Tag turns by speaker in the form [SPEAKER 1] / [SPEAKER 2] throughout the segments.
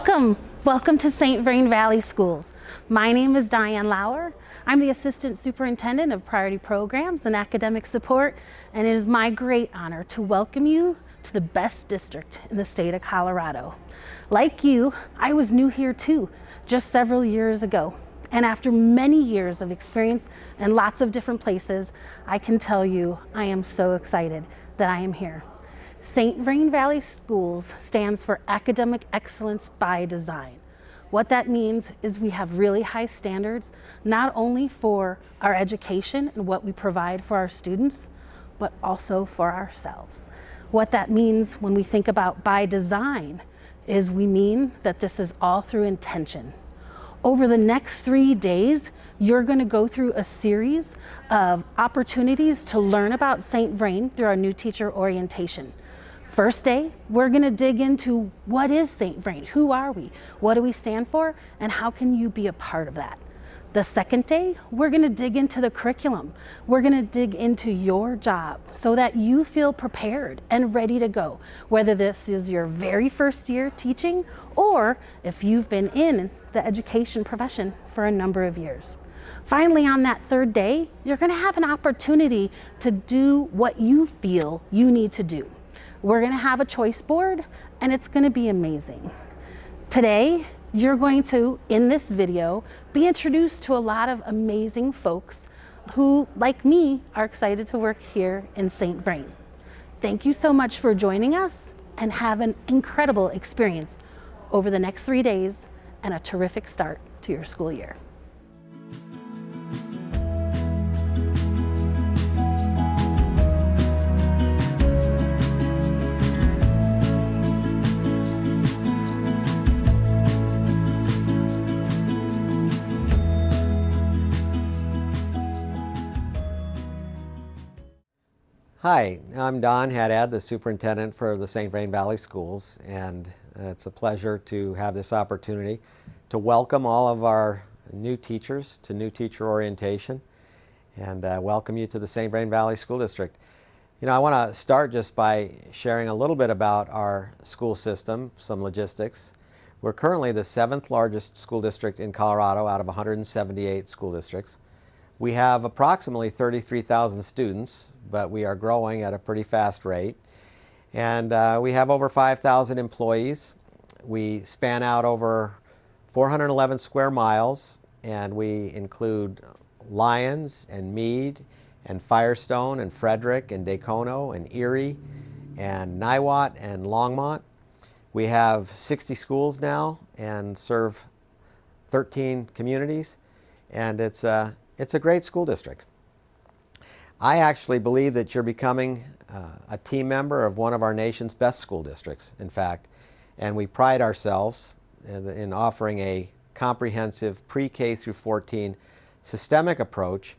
[SPEAKER 1] Welcome to St. Vrain Valley Schools. My name is Diane Lauer. I'm the Assistant Superintendent of Priority Programs and Academic Support, and it is my great honor to welcome you to the best district in the state of Colorado. Like you, I was new here too, just several years ago. And after many years of experience in lots of different places, I can tell you I am so excited that I am here. St. Vrain Valley Schools stands for Academic Excellence by Design. What that means is we have really high standards, not only for our education and what we provide for our students, but also for ourselves. What that means when we think about by design is we mean that this is all through intention. Over the next 3 days, you're going to go through a series of opportunities to learn about St. Vrain through our new teacher orientation. First day, we're going to dig into what is St. Vrain, who are we, what do we stand for, and how can you be a part of that. The second day, we're going to dig into the curriculum. We're going to dig into your job so that you feel prepared and ready to go, whether this is your very first year teaching or if you've been in the education profession for a number of years. Finally, on that third day, you're going to have an opportunity to do what you feel you need to do. We're going to have a choice board, and it's going to be amazing. Today, you're going to, in this video, be introduced to a lot of amazing folks who, like me, are excited to work here in St. Vrain. Thank you so much for joining us, and have an incredible experience over the next 3 days and a terrific start to your school year.
[SPEAKER 2] Hi, I'm Don Haddad, the Superintendent for the St. Vrain Valley Schools, and it's a pleasure to have this opportunity to welcome all of our new teachers to new teacher orientation and welcome you to the St. Vrain Valley School District. You know, I want to start just by sharing a little bit about our school system, some logistics. We're currently the 7th largest school district in Colorado out of 178 school districts. We have approximately 33,000 students, but we are growing at a pretty fast rate. And we have over 5,000 employees. We span out over 411 square miles, and we include Lyons and Meade and Firestone and Frederick and Dacono and Erie and Niwot and Longmont. We have 60 schools now and serve 13 communities, and it's a great school district. I actually believe that you're becoming a team member of one of our nation's best school districts, in fact, and we pride ourselves in offering a comprehensive pre-K through 14 systemic approach,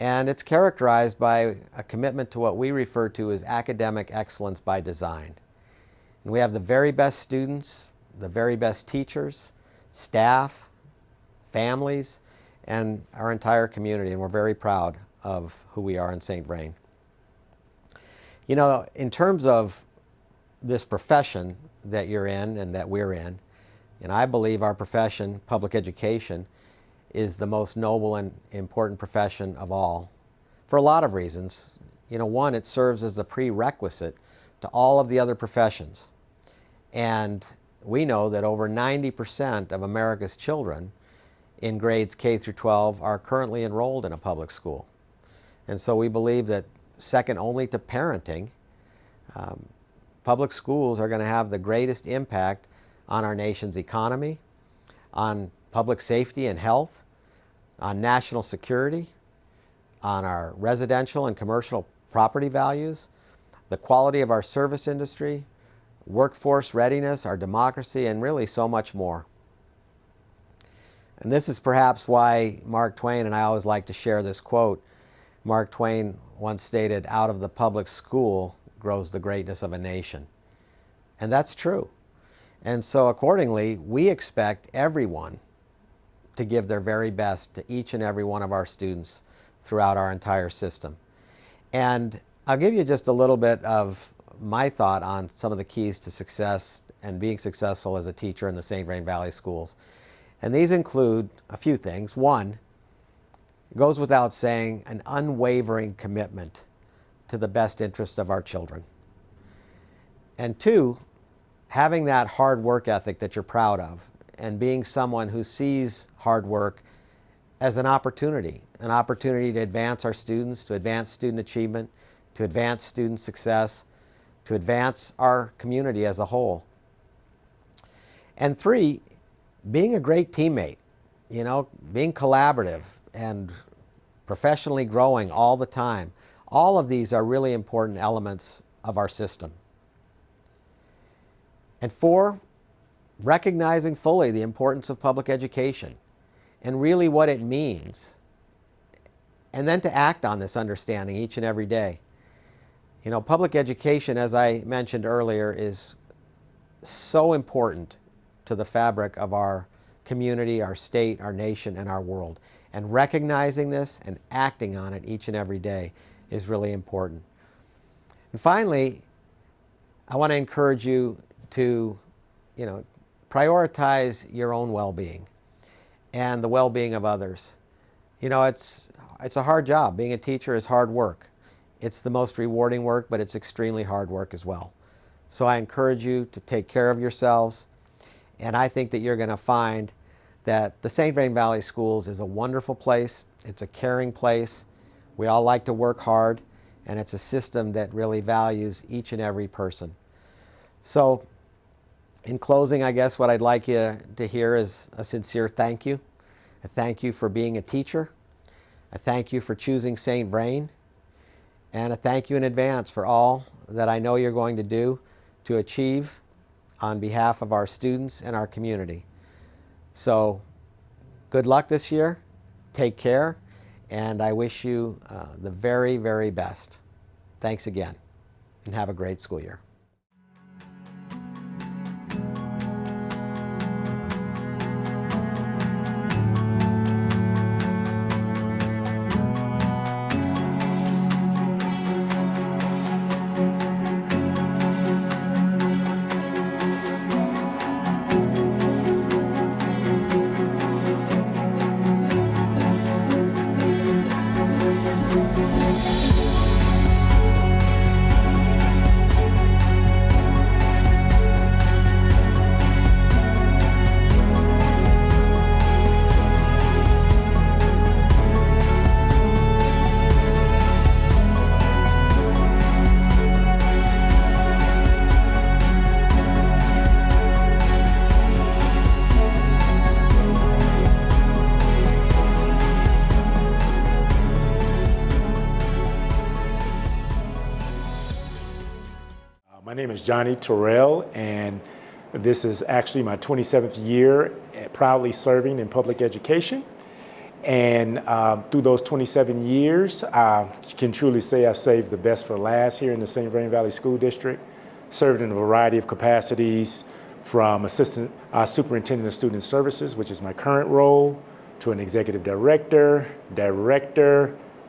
[SPEAKER 2] and it's characterized by a commitment to what we refer to as academic excellence by design. And we have the very best students, the very best teachers, staff, families, and our entire community, and we're very proud of who we are in St. Vrain. You know, in terms of this profession that you're in and that we're in, and I believe our profession, public education, is the most noble and important profession of all for a lot of reasons. You know, one, it serves as a prerequisite to all of the other professions. And we know that over 90% of America's children in grades K through 12 are currently enrolled in a public school. And so we believe that second only to parenting, public schools are going to have the greatest impact on our nation's economy, on public safety and health, on national security, on our residential and commercial property values, the quality of our service industry, workforce readiness, our democracy, and really so much more. And this is perhaps why Mark Twain, and I always like to share this quote, Mark Twain once stated, "Out of the public school grows the greatness of a nation." And that's true. And so accordingly, we expect everyone to give their very best to each and every one of our students throughout our entire system. And I'll give you just a little bit of my thought on some of the keys to success and being successful as a teacher in the St. Vrain Valley schools. And these include a few things. One, it goes without saying, an unwavering commitment to the best interests of our children. And two, having that hard work ethic that you're proud of and being someone who sees hard work as an opportunity to advance our students, to advance student achievement, to advance student success, to advance our community as a whole. And three, being a great teammate, being collaborative and professionally growing all the time. All of these are really important elements of our system. And four, recognizing fully the importance of public education and really what it means. And then to act on this understanding each and every day. Public education, as I mentioned earlier, is so important to the fabric of our community, our state, our nation, and our world. And recognizing this and acting on it each and every day is really important. And finally, I want to encourage you to, prioritize your own well-being and the well-being of others. It's a hard job. Being a teacher is hard work. It's the most rewarding work, but it's extremely hard work as well. So I encourage you to take care of yourselves, and I think that you're going to find that the St. Vrain Valley Schools is a wonderful place. It's a caring place. We all like to work hard, and it's a system that really values each and every person. So in closing, I guess what I'd like you to hear is a sincere thank you. A thank you for being a teacher. A thank you for choosing St. Vrain. And a thank you in advance for all that I know you're going to do to achieve on behalf of our students and our community. So good luck this year. Take care. And I wish you the very, very best. Thanks again, and have a great school year.
[SPEAKER 3] My name is Johnny Terrell, and this is actually my 27th year proudly serving in public education. And through those 27 years, I can truly say I've saved the best for last here in the St. Vrain Valley School District, served in a variety of capacities, from Assistant Superintendent of Student Services, which is my current role, to an Executive Director,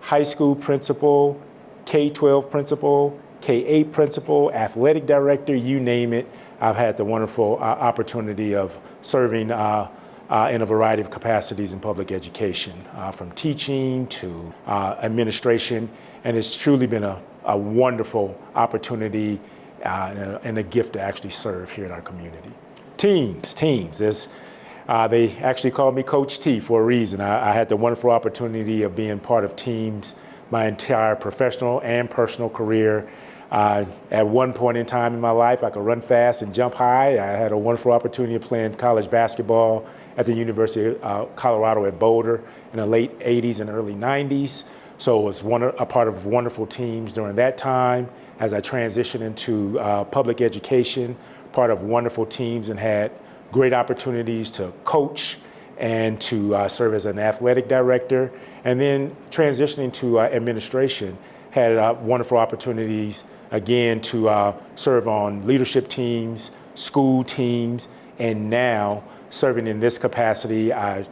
[SPEAKER 3] High School Principal, K-12 Principal, K-8 Principal, Athletic Director, you name it. I've had the wonderful opportunity of serving in a variety of capacities in public education, from teaching to administration, and it's truly been a wonderful opportunity and a gift to actually serve here in our community. Teams. They actually call me Coach T for a reason. I had the wonderful opportunity of being part of teams my entire professional and personal career. At one point in time in my life, I could run fast and jump high. I had a wonderful opportunity of playing college basketball at the University of Colorado at Boulder in the late 80s and early 90s. So I was a part of wonderful teams during that time. As I transitioned into public education, part of wonderful teams, and had great opportunities to coach and to serve as an athletic director. And then transitioning to administration, had wonderful opportunities again to serve on leadership teams, school teams, and now serving in this capacity, I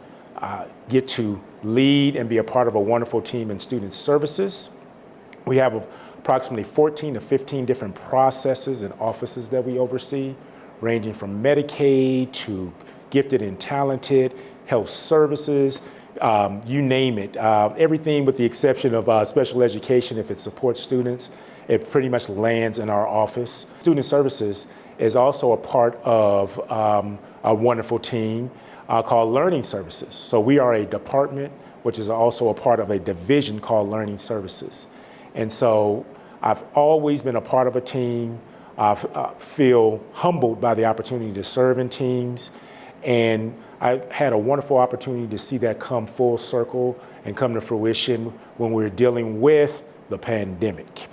[SPEAKER 3] get to lead and be a part of a wonderful team in student services. We have a approximately 14 to 15 different processes and offices that we oversee, ranging from Medicaid to gifted and talented, health services, you name it. Everything with the exception of special education, if it supports students, it pretty much lands in our office. Student services is also a part of a wonderful team called Learning Services. So we are a department which is also a part of a division called Learning Services. And so I've always been a part of a team. I feel humbled by the opportunity to serve in teams. And I had a wonderful opportunity to see that come full circle and come to fruition when we were dealing with the pandemic.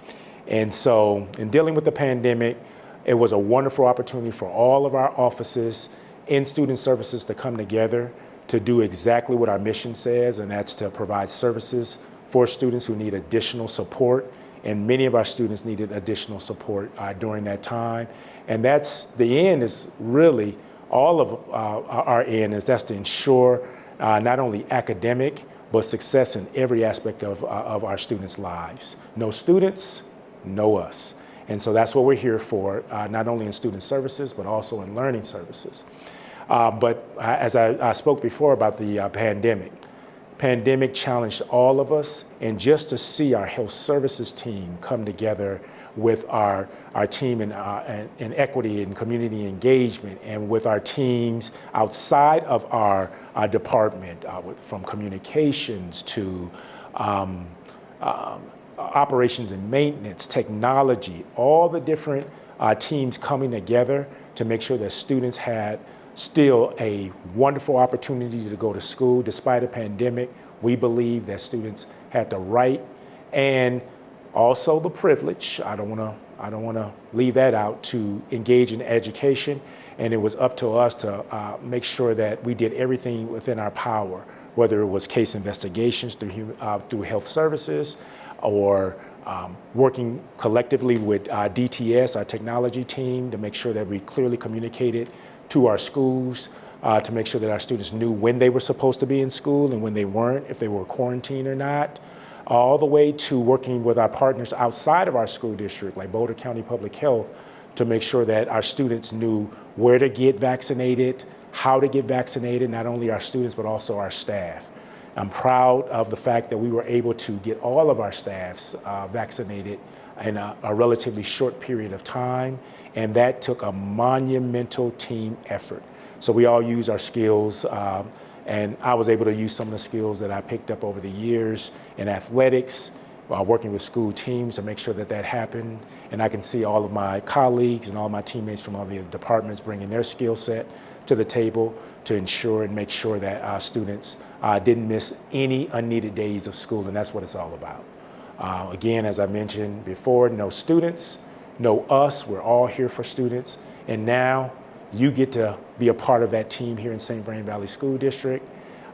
[SPEAKER 3] And so in dealing with the pandemic, it was a wonderful opportunity for all of our offices in student services to come together to do exactly what our mission says, and that's to provide services for students who need additional support. And many of our students needed additional support during that time. And that's the end is really all of our end is that's to ensure not only academic, but success in every aspect of our students' lives. No students, no us. And so that's what we're here for, not only in student services, but also in learning services. But as I spoke before about the pandemic challenged all of us, and just to see our health services team come together with our team in equity and community engagement, and with our teams outside of our department, from communications to operations and maintenance, technology, all the different teams coming together to make sure that students had still a wonderful opportunity to go to school despite a pandemic. We believe that students had the right and also the privilege, I don't want to leave that out, to engage in education. And it was up to us to make sure that we did everything within our power, whether it was case investigations through health services, or working collectively with DTS, our technology team, to make sure that we clearly communicated to our schools to make sure that our students knew when they were supposed to be in school and when they weren't, if they were quarantined or not, all the way to working with our partners outside of our school district, like Boulder County Public Health, to make sure that our students knew where to get vaccinated, how to get vaccinated, not only our students, but also our staff. I'm proud of the fact that we were able to get all of our staffs vaccinated in a relatively short period of time, and that took a monumental team effort. So we all use our skills, and I was able to use some of the skills that I picked up over the years in athletics, working with school teams to make sure that that happened. And I can see all of my colleagues and all my teammates from all the departments bringing their skill set to the table to ensure and make sure that our students didn't miss any unneeded days of school, and that's what it's all about. Again, as I mentioned before, no students, no us, we're all here for students, and now you get to be a part of that team here in St. Vrain Valley School District.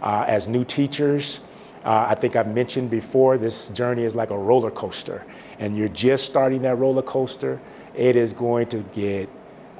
[SPEAKER 3] As new teachers, I think I've mentioned before, this journey is like a roller coaster, and you're just starting that roller coaster. It is going to get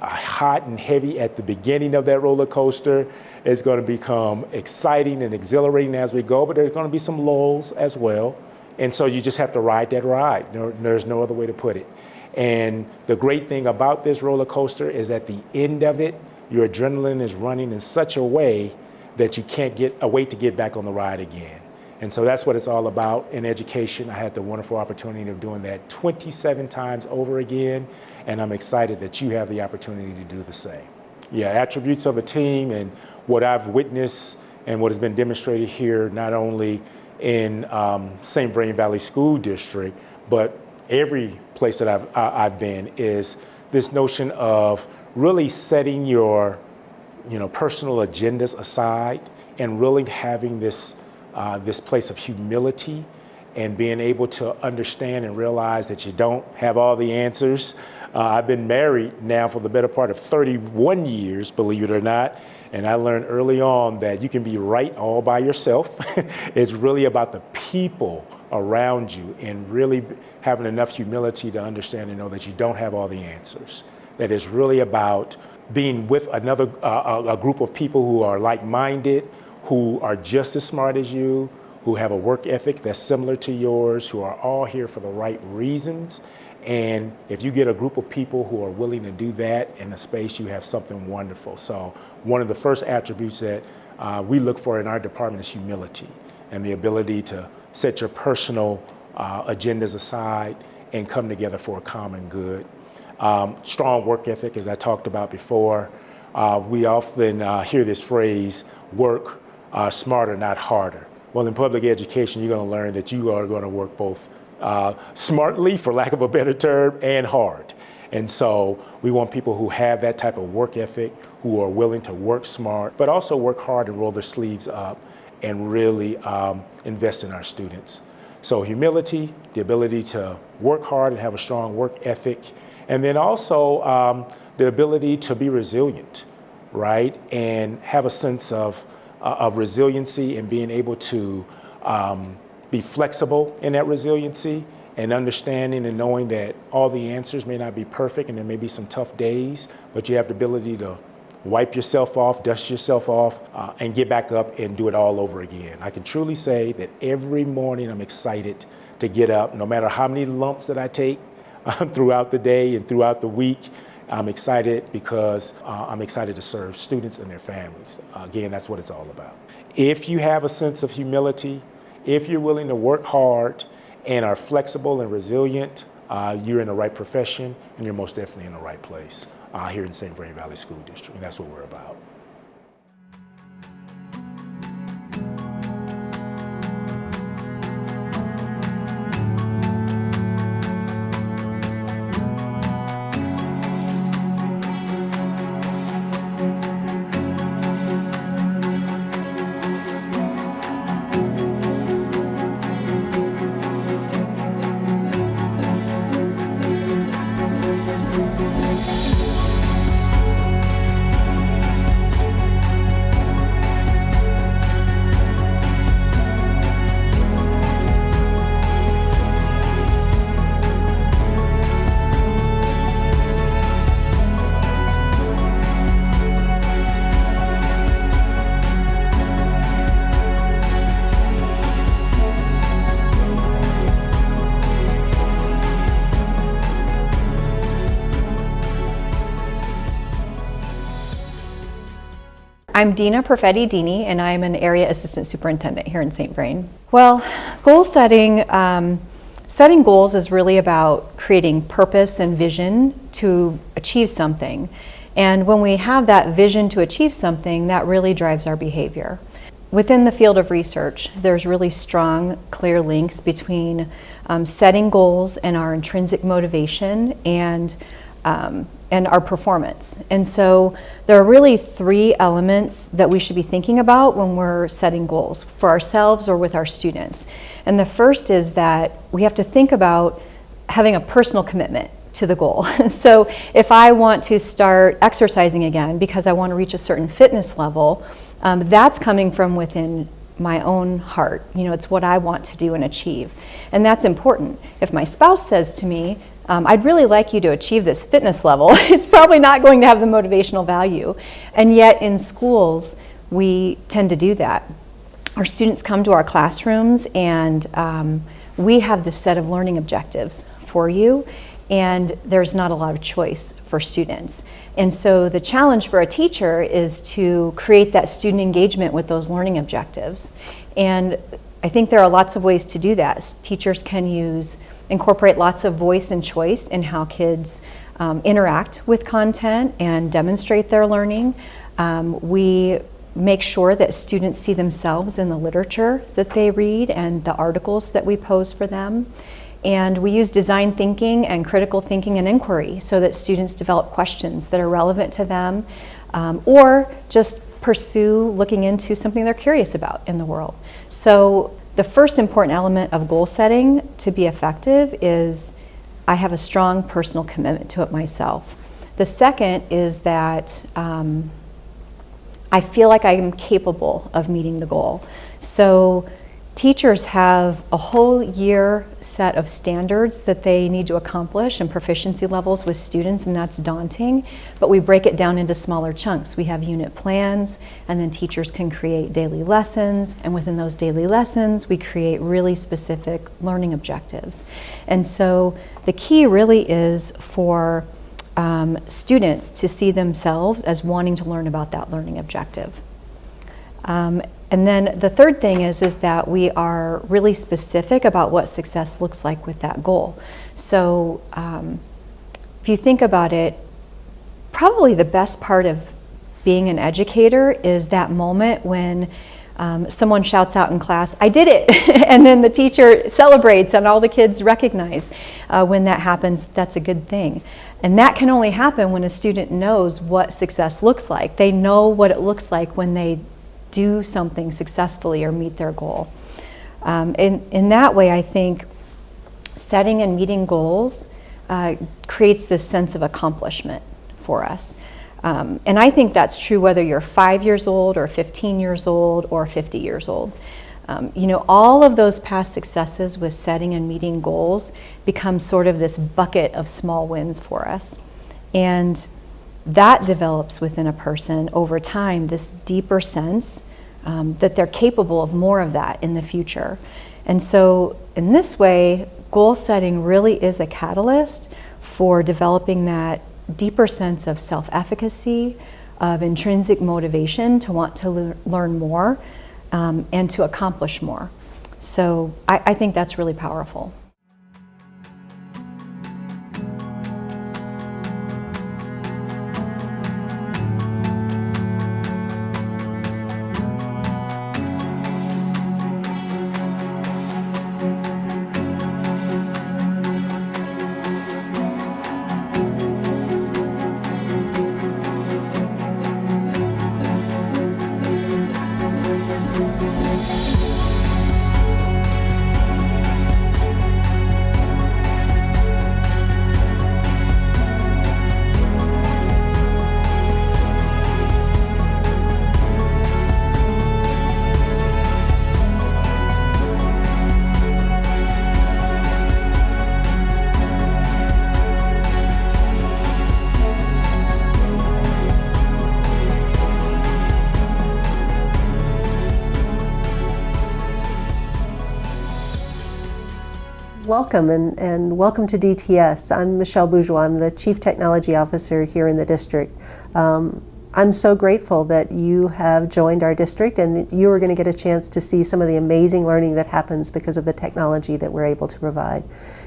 [SPEAKER 3] hot and heavy at the beginning of that roller coaster. It's going to become exciting and exhilarating as we go, but there's going to be some lulls as well. And so you just have to ride that ride. There's no other way to put it. And the great thing about this roller coaster is at the end of it, your adrenaline is running in such a way that you can't wait to get back on the ride again. And so that's what it's all about in education. I had the wonderful opportunity of doing that 27 times over again, and I'm excited that you have the opportunity to do the same. Yeah, attributes of a team and what I've witnessed and what has been demonstrated here, not only in St. Vrain Valley School District, but every place that I've been, is this notion of really setting your personal agendas aside and really having this place of humility and being able to understand and realize that you don't have all the answers. I've been married now for the better part of 31 years, believe it or not, and I learned early on that you can be right all by yourself. It's really about the people around you and really having enough humility to understand and know that you don't have all the answers. That it's really about being with a group of people who are like-minded, who are just as smart as you, who have a work ethic that's similar to yours, who are all here for the right reasons. And if you get a group of people who are willing to do that in a space, you have something wonderful. So one of the first attributes that we look for in our department is humility and the ability to set your personal agendas aside and come together for a common good. Strong work ethic, as I talked about before. We often hear this phrase, work smarter, not harder. Well, in public education, you're going to learn that you are going to work both smartly, for lack of a better term, and hard. And so we want people who have that type of work ethic, who are willing to work smart, but also work hard and roll their sleeves up and really invest in our students. So humility, the ability to work hard and have a strong work ethic, and then also the ability to be resilient, right? And have a sense of resiliency and being able to be flexible in that resiliency and understanding and knowing that all the answers may not be perfect and there may be some tough days, but you have the ability to wipe yourself off, dust yourself off, and get back up and do it all over again. I can truly say that every morning I'm excited to get up, no matter how many lumps that I take throughout the day and throughout the week. I'm excited because I'm excited to serve students and their families. Again, that's what it's all about. If you have a sense of humility, if you're willing to work hard and are flexible and resilient, you're in the right profession and you're most definitely in the right place here in St. Vrain Valley School District, and that's what we're about.
[SPEAKER 4] I'm Dina Perfetti-Dini, and I'm an Area Assistant Superintendent here in St. Vrain. Well, goal setting, setting goals is really about creating purpose and vision to achieve something. And when we have that vision to achieve something, that really drives our behavior. Within the field of research, there's really strong, clear links between setting goals and our intrinsic motivation and our performance. And so there are really three elements that we should be thinking about when we're setting goals for ourselves or with our students. And the first is that we have to think about having a personal commitment to the goal. So if I want to start exercising again because I want to reach a certain fitness level, that's coming from within my own heart. You know, it's what I want to do and achieve. And that's important. If my spouse says to me, I'd really like you to achieve this fitness level, it's probably not going to have the motivational value. And yet in schools, we tend to do that. Our students come to our classrooms and we have this set of learning objectives for you, and there's not a lot of choice for students. And so the challenge for a teacher is to create that student engagement with those learning objectives. And I think there are lots of ways to do that. Teachers can incorporate lots of voice and choice in how kids interact with content and demonstrate their learning. We make sure that students see themselves in the literature that they read and the articles that we pose for them. And we use design thinking and critical thinking and inquiry so that students develop questions that are relevant to them, or just pursue looking into something they're curious about in the world. So the first important element of goal setting to be effective is I have a strong personal commitment to it myself. The second is that I feel like I am capable of meeting the goal. So teachers have a whole year set of standards that they need to accomplish and proficiency levels with students, and that's daunting, but we break it down into smaller chunks. We have unit plans, and then teachers can create daily lessons, and within those daily lessons we create really specific learning objectives. And so the key really is for students to see themselves as wanting to learn about that learning objective. And then the third thing is that we are really specific about what success looks like with that goal. So if you think about it, probably the best part of being an educator is that moment when someone shouts out in class, "I did it!" and then the teacher celebrates and all the kids recognize. When that happens, that's a good thing. And that can only happen when a student knows what success looks like. They know what it looks like when they do something successfully or meet their goal. In that way, I think setting and meeting goals creates this sense of accomplishment for us. And I think that's true whether you're 5 years old or 15 years old or 50 years old. You know, all of those past successes with setting and meeting goals become sort of this bucket of small wins for us. And that develops within a person over time, this deeper sense that they're capable of more of that in the future. And so in this way, goal setting really is a catalyst for developing that deeper sense of self-efficacy, of intrinsic motivation to want to learn more and to accomplish more. So I think that's really powerful.
[SPEAKER 5] Welcome and welcome to DTS. I'm Michelle Bourgeois. I'm the Chief Technology Officer here in the district. I'm so grateful that you have joined our district and that you are going to get a chance to see some of the amazing learning that happens because of the technology that we're able to provide.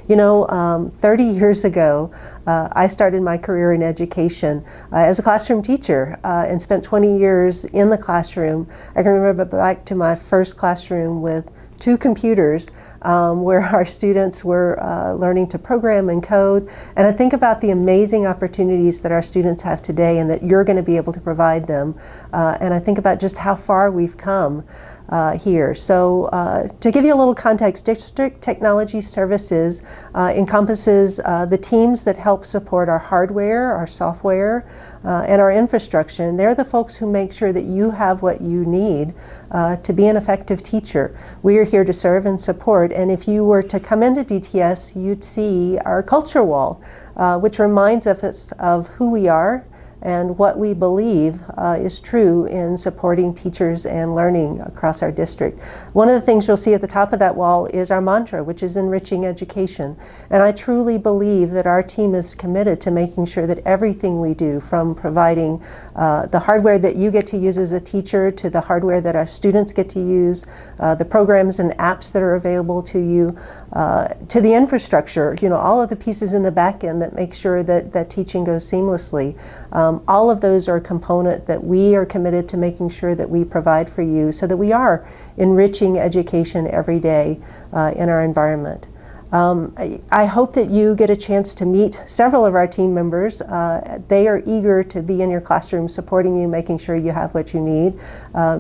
[SPEAKER 5] You know, 30 years ago, I started my career in education as a classroom teacher and spent 20 years in the classroom. I can remember back to my first classroom with 2 computers where our students were learning to program and code. And I think about the amazing opportunities that our students have today and that you're going to be able to provide them. And I think about just how far we've come here. So to give you a little context, District Technology Services encompasses the teams that help support our hardware, our software, and our infrastructure. And they're the folks who make sure that you have what you need to be an effective teacher. We are here to serve and support. And if you were to come into DTS, you'd see our culture wall, which reminds us of who we are and what we believe is true in supporting teachers and learning across our district. One of the things you'll see at the top of that wall is our mantra, which is enriching education. And I truly believe that our team is committed to making sure that everything we do, from providing the hardware that you get to use as a teacher to the hardware that our students get to use, the programs and apps that are available to you, to the infrastructure, you know, all of the pieces in the back end that make sure that teaching goes seamlessly. All of those are a component that we are committed to making sure that we provide for you so that we are enriching education every day in our environment. I hope that you get a chance to meet several of our team members. They are eager to be in your classroom supporting you, making sure you have what you need.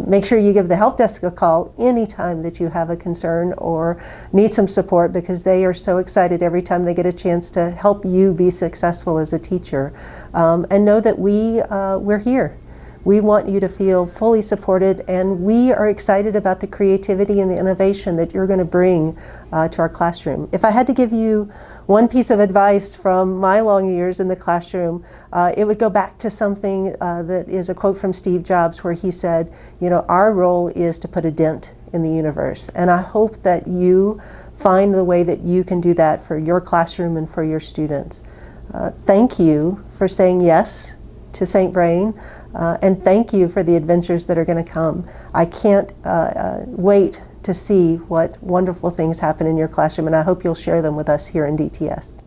[SPEAKER 5] Make sure you give the help desk a call anytime that you have a concern or need some support, because they are so excited every time they get a chance to help you be successful as a teacher. And know that we're here. We want you to feel fully supported, and we are excited about the creativity and the innovation that you're going to bring to our classroom. If I had to give you one piece of advice from my long years in the classroom, it would go back to something that is a quote from Steve Jobs, where he said, you know, our role is to put a dent in the universe. And I hope that you find the way that you can do that for your classroom and for your students. Thank you for saying yes to St. Vrain, and thank you for the adventures that are going to come. I can't wait to see what wonderful things happen in your classroom, and I hope you'll share them with us here in DTS.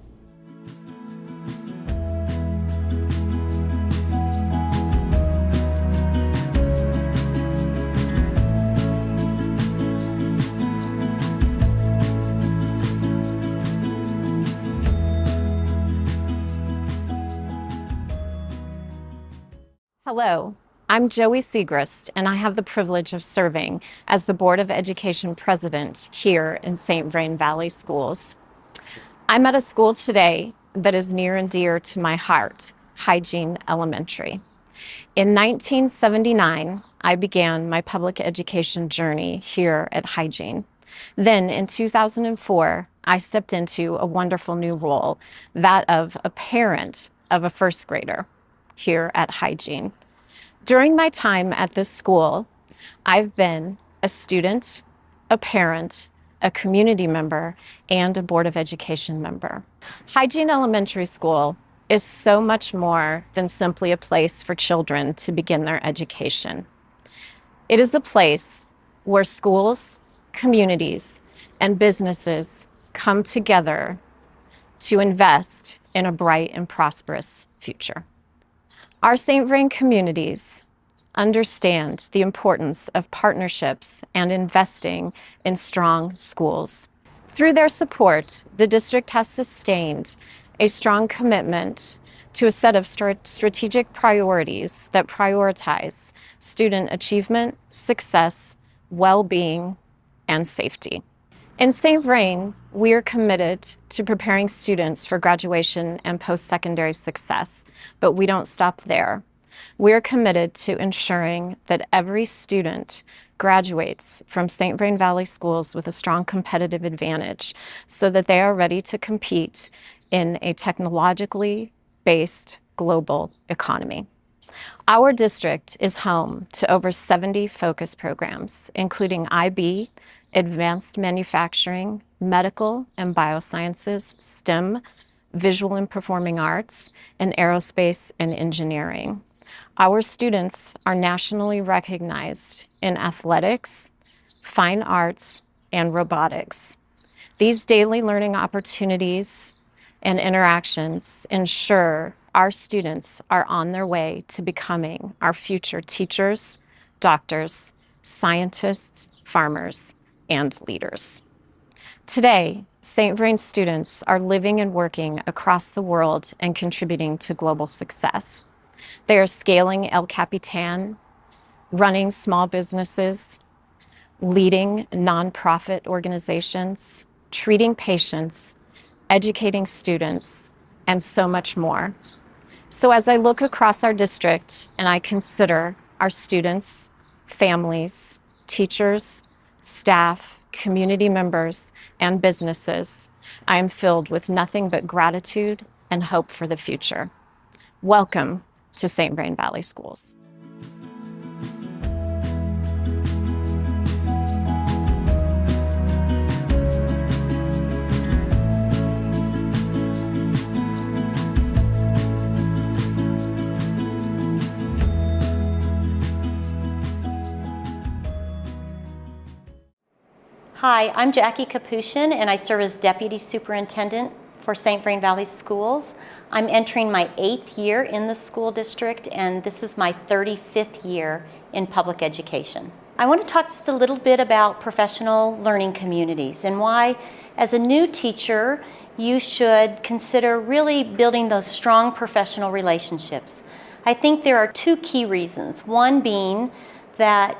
[SPEAKER 6] Hello, I'm Joey Segrist, and I have the privilege of serving as the Board of Education President here in St. Vrain Valley Schools. I'm at a school today that is near and dear to my heart, Hygiene Elementary. In 1979, I began my public education journey here at Hygiene. Then in 2004, I stepped into a wonderful new role, that of a parent of a first grader here at Hygiene. During my time at this school, I've been a student, a parent, a community member, and a Board of Education member. Hygiene Elementary School is so much more than simply a place for children to begin their education. It is a place where schools, communities, and businesses come together to invest in a bright and prosperous future. Our St. Vrain communities understand the importance of partnerships and investing in strong schools. Through their support, the district has sustained a strong commitment to a set of strategic priorities that prioritize student achievement, success, well-being, and safety. In St. Vrain, we are committed to preparing students for graduation and post-secondary success, but we don't stop there. We're committed to ensuring that every student graduates from St. Vrain Valley Schools with a strong competitive advantage so that they are ready to compete in a technologically based global economy. Our district is home to over 70 focus programs, including IB, advanced manufacturing, medical and biosciences, STEM, visual and performing arts, and aerospace and engineering. Our students are nationally recognized in athletics, fine arts, and robotics. These daily learning opportunities and interactions ensure our students are on their way to becoming our future teachers, doctors, scientists, farmers, and leaders. Today, St. Vrain students are living and working across the world and contributing to global success. They are scaling El Capitan, running small businesses, leading nonprofit organizations, treating patients, educating students, and so much more. So as I look across our district and I consider our students, families, teachers, staff, community members, and businesses, I am filled with nothing but gratitude and hope for the future. Welcome to St. Vrain Valley Schools.
[SPEAKER 7] Hi, I'm Jackie Capuchin, and I serve as Deputy Superintendent for St. Vrain Valley Schools. I'm entering my 8th year in the school district, and this is my 35th year in public education. I want to talk just a little bit about professional learning communities and why, as a new teacher, you should consider really building those strong professional relationships. I think there are 2 key reasons. One being that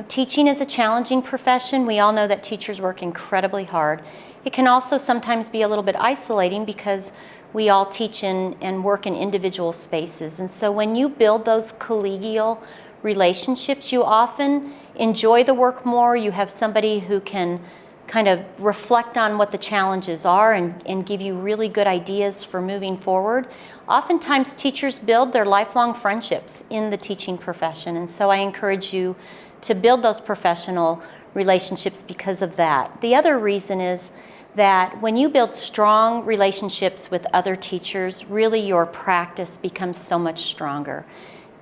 [SPEAKER 7] teaching is a challenging profession. We all know that teachers work incredibly hard. It can also sometimes be a little bit isolating because we all teach and work in individual spaces. And so when you build those collegial relationships, you often enjoy the work more. You have somebody who can kind of reflect on what the challenges are and give you really good ideas for moving forward. Oftentimes teachers build their lifelong friendships in the teaching profession, and so I encourage you to build those professional relationships because of that. The other reason is that when you build strong relationships with other teachers, really your practice becomes so much stronger.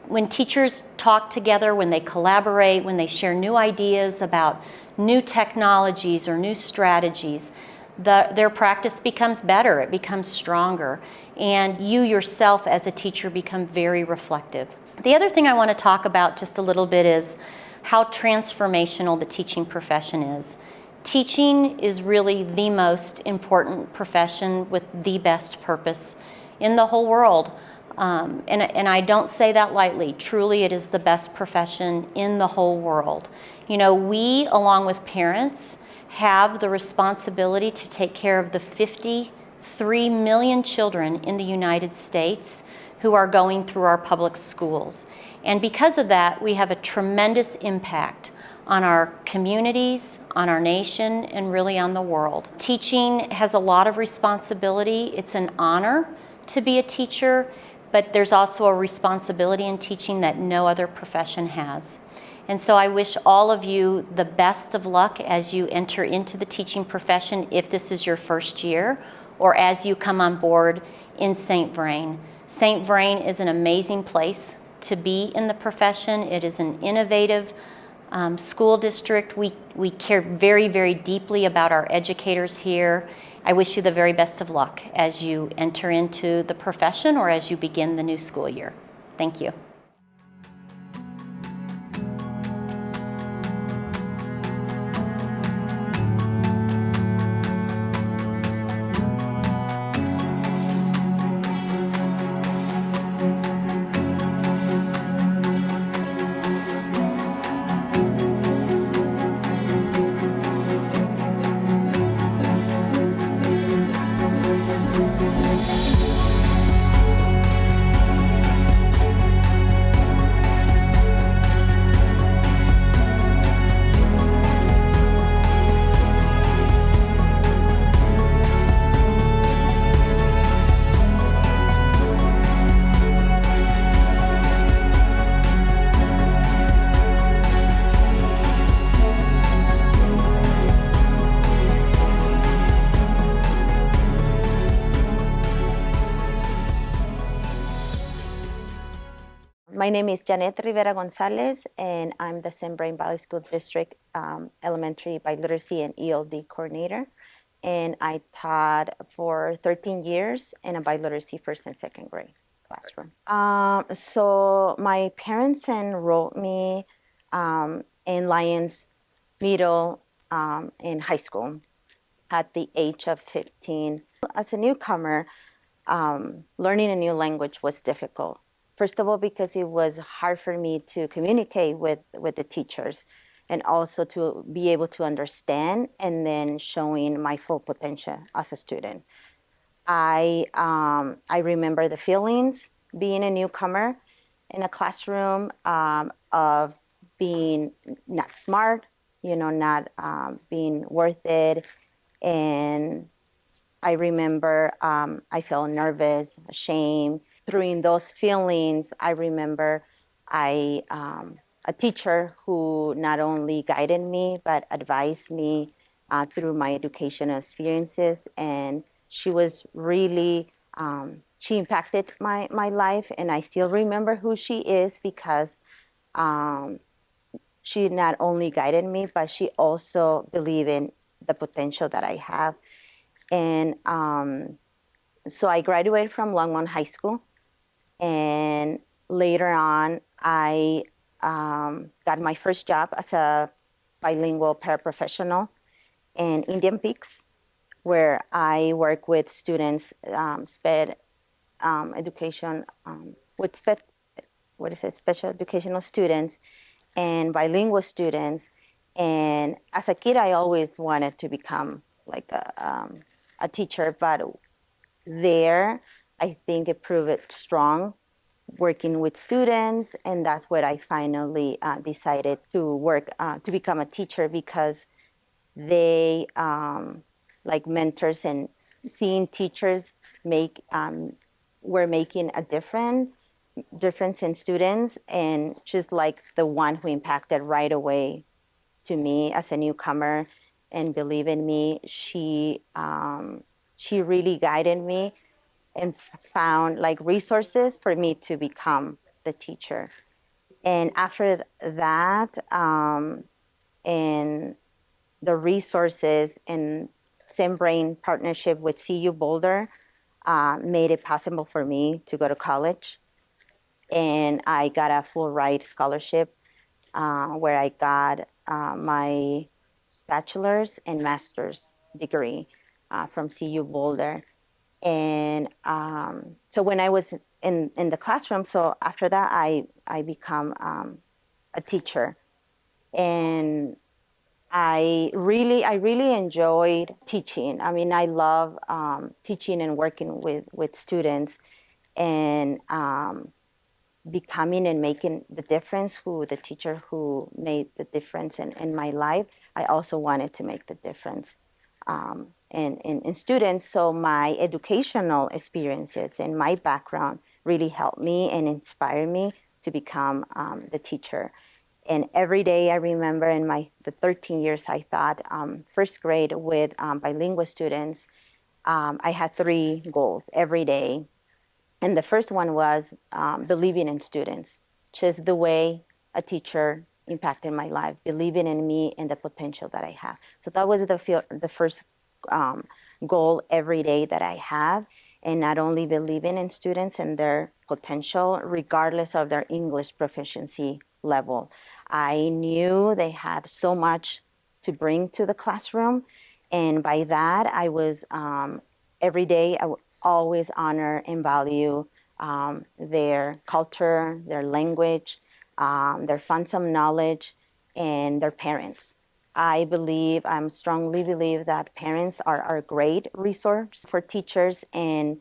[SPEAKER 7] When teachers talk together, when they collaborate, when they share new ideas about new technologies or new strategies, their practice becomes better, it becomes stronger, and you yourself as a teacher become very reflective. The other thing I want to talk about just a little bit is how transformational the teaching profession is. Teaching is really the most important profession with the best purpose in the whole world. And I don't say that lightly. Truly, it is the best profession in the whole world. You know, we, along with parents, have the responsibility to take care of the 53 million children in the United States who are going through our public schools. And because of that, we have a tremendous impact on our communities, on our nation, and really on the world. Teaching has a lot of responsibility. It's an honor to be a teacher, but there's also a responsibility in teaching that no other profession has. And so I wish all of you the best of luck as you enter into the teaching profession, if this is your first year, or as you come on board in St. Vrain. St. Vrain is an amazing place to be in the profession. It is an innovative school district. We care very, very deeply about our educators here. I wish you the very best of luck as you enter into the profession or as you begin the new school year. Thank you.
[SPEAKER 8] My name is Janet Rivera Gonzalez, and I'm the St. Vrain Valley School District Elementary Biliteracy and ELD Coordinator. And I taught for 13 years in a biliteracy first and second grade classroom. So my parents enrolled me in Lyons Middle in high school at the age of 15. As a newcomer, learning a new language was difficult. First of all, because it was hard for me to communicate with the teachers and also to be able to understand and then showing my full potential as a student. I remember the feelings being a newcomer in a classroom of being not smart, not being worth it. And I remember I felt nervous, ashamed. Through those feelings, I remember a teacher who not only guided me, but advised me through my educational experiences. And she was really, she impacted my life. And I still remember who she is because she not only guided me, but she also believed in the potential that I have. And so I graduated from Longmont High School. And later on, I got my first job as a bilingual paraprofessional in Indian Peaks, where I work with students, education, with special educational students and bilingual students. And as a kid, I always wanted to become like a teacher, but there, I think it proved strong working with students, and that's what I finally decided to work to become a teacher, because they like mentors and seeing teachers make were making a difference in students, and just like the one who impacted right away to me as a newcomer and believe in me, she really guided me and found like resources for me to become the teacher. And after that, and the resources and SimBrain partnership with CU Boulder made it possible for me to go to college. And I got a full ride scholarship where I got my bachelor's and master's degree from CU Boulder. And so when I was in the classroom, so after that, I become a teacher. And I really enjoyed teaching. I mean, I love teaching and working with students, and becoming and making the difference, who the teacher who made the difference in my life. I also wanted to make the difference in students. So my educational experiences and my background really helped me and inspired me to become the teacher. And every day I remember in the 13 years I taught first grade with bilingual students, I had 3 goals every day. And the first one was believing in students, just the way a teacher impacted my life, believing in me and the potential that I have. So that was the first um, goal every day that I have. And not only believing in students and their potential, regardless of their English proficiency level. I knew they had so much to bring to the classroom. And by that, I was every day, I would always honor and value their culture, their language, their fun-some knowledge, and their parents. I strongly believe that parents are a great resource for teachers, and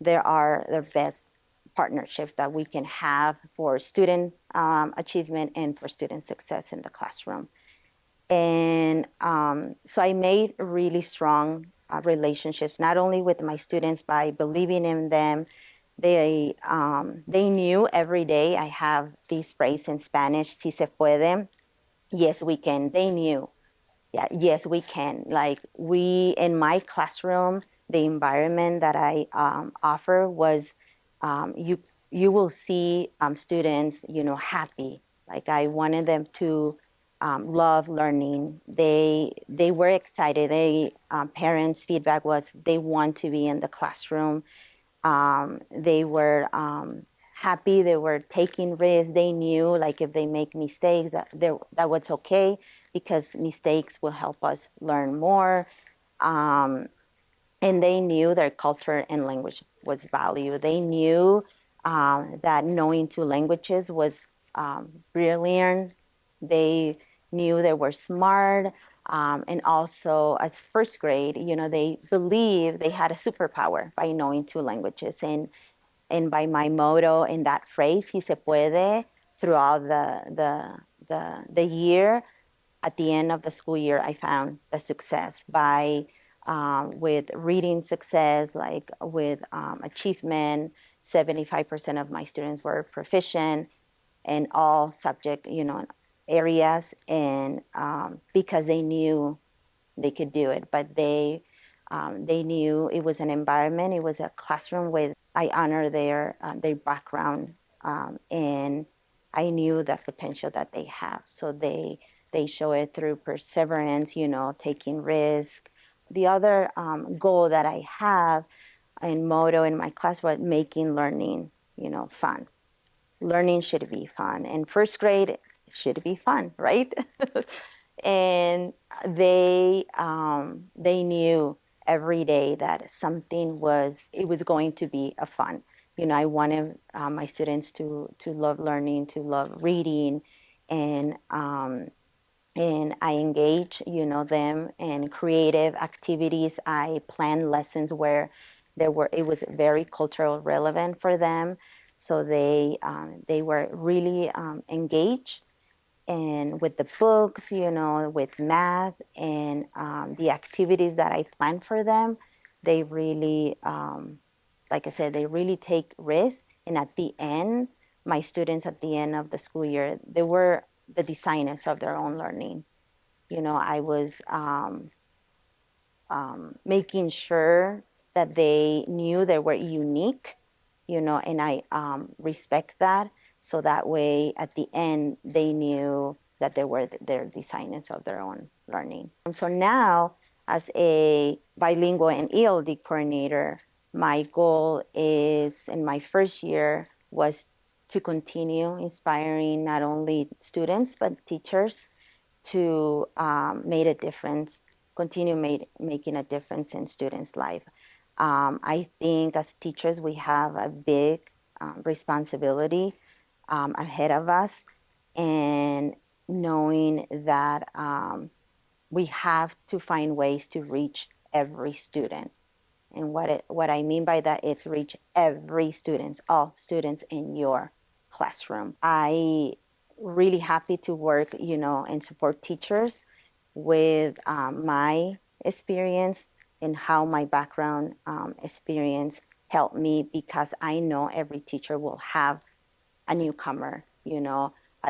[SPEAKER 8] they are the best partnership that we can have for student achievement and for student success in the classroom. And so I made really strong relationships, not only with my students by believing in them. They knew every day. I have this phrase in Spanish, si se puede, yes, we can. They knew, yeah, yes, we can. Like in my classroom, the environment that I offer was, you will see students, happy. Like I wanted them to love learning. They were excited. Parents' feedback was they want to be in the classroom. They were happy. They were taking risks. They knew, like, if they make mistakes, that was okay, because mistakes will help us learn more. Um, and they knew their culture and language was valued. They knew that knowing 2 languages was brilliant. They knew they were smart. And also, as first grade, they believed they had a superpower by knowing 2 languages. And by my motto in that phrase, si se puede, throughout the year, at the end of the school year, I found the success with reading success, like with achievement. 75% of my students were proficient in all subject, areas, and because they knew they could do it, but they knew it was an environment, it was a classroom where I honor their background, and I knew the potential that they have. So they show it through perseverance, taking risk. The other goal that I have and motto in my class was making learning, fun. Learning should be fun, and first grade should be fun, right? And they knew every day that it was going to be a fun. I wanted my students to love learning, to love reading, and I engage, them in creative activities. I planned lessons where it was very cultural relevant for them. So they were really engaged and with the books, with math and the activities that I planned for them. They really, like I said, they really take risks. And at the end, my students at the end of the school year, they were the designers of their own learning. I was making sure that they knew they were unique, and I respect that. So that way, at the end, they knew that they were their designers of their own learning. And so now, as a bilingual and ELD coordinator, my goal is in my first year was to continue inspiring not only students but teachers to make a difference, continue making a difference in students' life. I think as teachers, we have a big responsibility ahead of us, and knowing that we have to find ways to reach every student. And what I mean by that is reach every student, all students in your classroom. I really happy to work, and support teachers with my experience and how my background experience helped me, because I know every teacher will have a newcomer,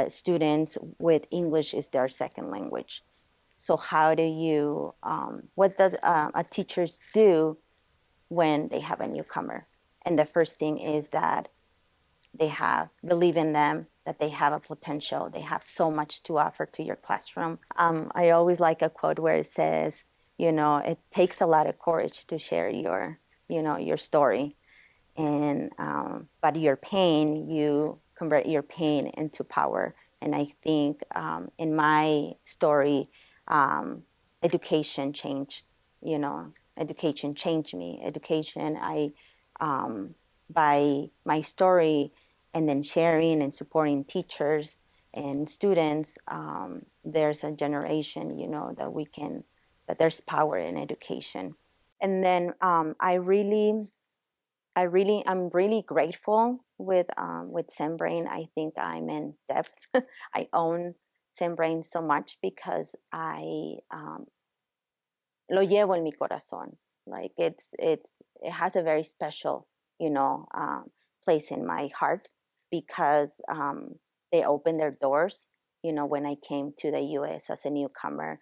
[SPEAKER 8] students with English is their second language. So how do you, what does a teachers do when they have a newcomer? And the first thing is that they believe in them, that they have a potential, they have so much to offer to your classroom. I always like a quote where it says, it takes a lot of courage to share your story, and but your pain, you convert your pain into power. And I think in my story, education changed. Education changed me. Education, by my story, and then sharing and supporting teachers and students, there's a generation, that there's power in education. And then I'm really grateful with SendBrain. I think I'm in depth. I own SendBrain so much because I lo llevo en mi corazón. Like it has a very special, place in my heart, because they opened their doors, when I came to the U.S. as a newcomer,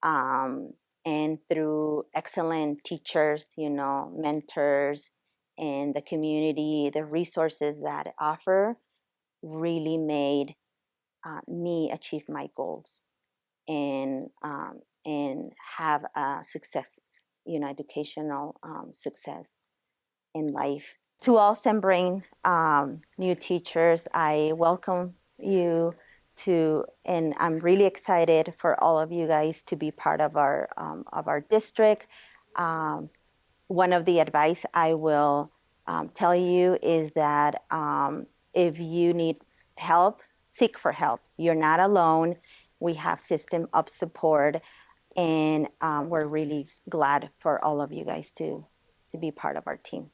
[SPEAKER 8] and through excellent teachers, mentors, and the community, the resources that offer really made me achieve my goals, and have a success, educational success in life. To all SendBrain new teachers, I welcome you and I'm really excited for all of you guys to be part of our district. One of the advice I will tell you is that if you need help, seek for help. You're not alone. We have system of support, and we're really glad for all of you guys to be part of our team.